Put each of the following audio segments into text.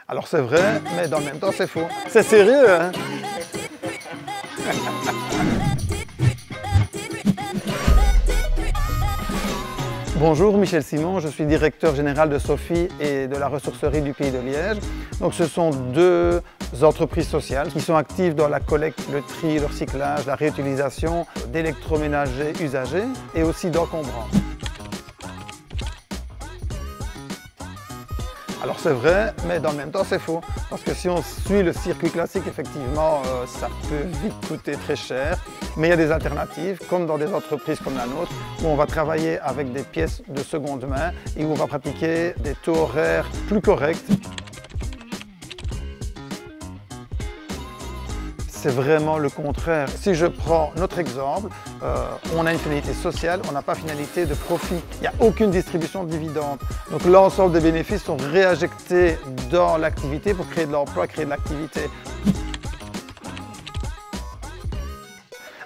Alors c'est vrai, mais dans le même temps c'est faux. C'est sérieux, hein? Bonjour, Michel Simon, je suis directeur général de Sophie et de la ressourcerie du Pays de Liège. Donc ce sont deux entreprises sociales qui sont actives dans la collecte, le tri, le recyclage, la réutilisation d'électroménagers usagés et aussi d'encombrants. Alors c'est vrai, mais dans le même temps c'est faux. Parce que si on suit le circuit classique, effectivement, ça peut vite coûter très cher. Mais il y a des alternatives, comme dans des entreprises comme la nôtre, où on va travailler avec des pièces de seconde main et où on va pratiquer des taux horaires plus corrects. C'est vraiment le contraire. Si je prends notre exemple, on a une finalité sociale, on n'a pas finalité de profit. Il n'y a aucune distribution de dividendes. Donc l'ensemble des bénéfices sont réinjectés dans l'activité pour créer de l'emploi, créer de l'activité.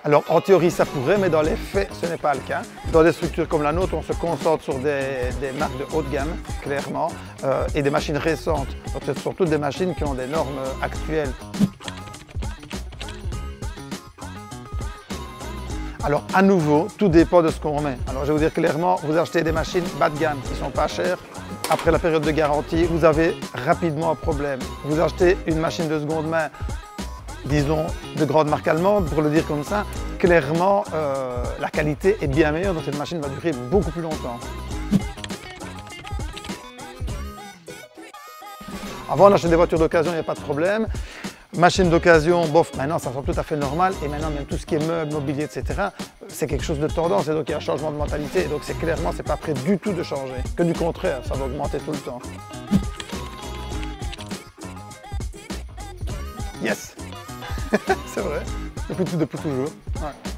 Alors en théorie ça pourrait, mais dans les faits ce n'est pas le cas. Dans des structures comme la nôtre, on se concentre sur des marques de haut de gamme, clairement, et des machines récentes. Donc ce sont toutes des machines qui ont des normes actuelles. Alors à nouveau, tout dépend de ce qu'on met. Alors je vais vous dire clairement, vous achetez des machines bas de gamme qui ne sont pas chères. Après la période de garantie, vous avez rapidement un problème. Vous achetez une machine de seconde main, disons de grande marque allemande, pour le dire comme ça, clairement la qualité est bien meilleure, donc cette machine va durer beaucoup plus longtemps. Avant on achetait des voitures d'occasion, il n'y a pas de problème. Machine d'occasion, bof, maintenant ça semble tout à fait normal et maintenant même tout ce qui est meubles, mobilier, etc. c'est quelque chose de tendance et donc il y a un changement de mentalité et donc c'est clairement c'est pas prêt du tout de changer, que du contraire, ça va augmenter tout le temps. Yes. C'est vrai, depuis toujours. Ouais.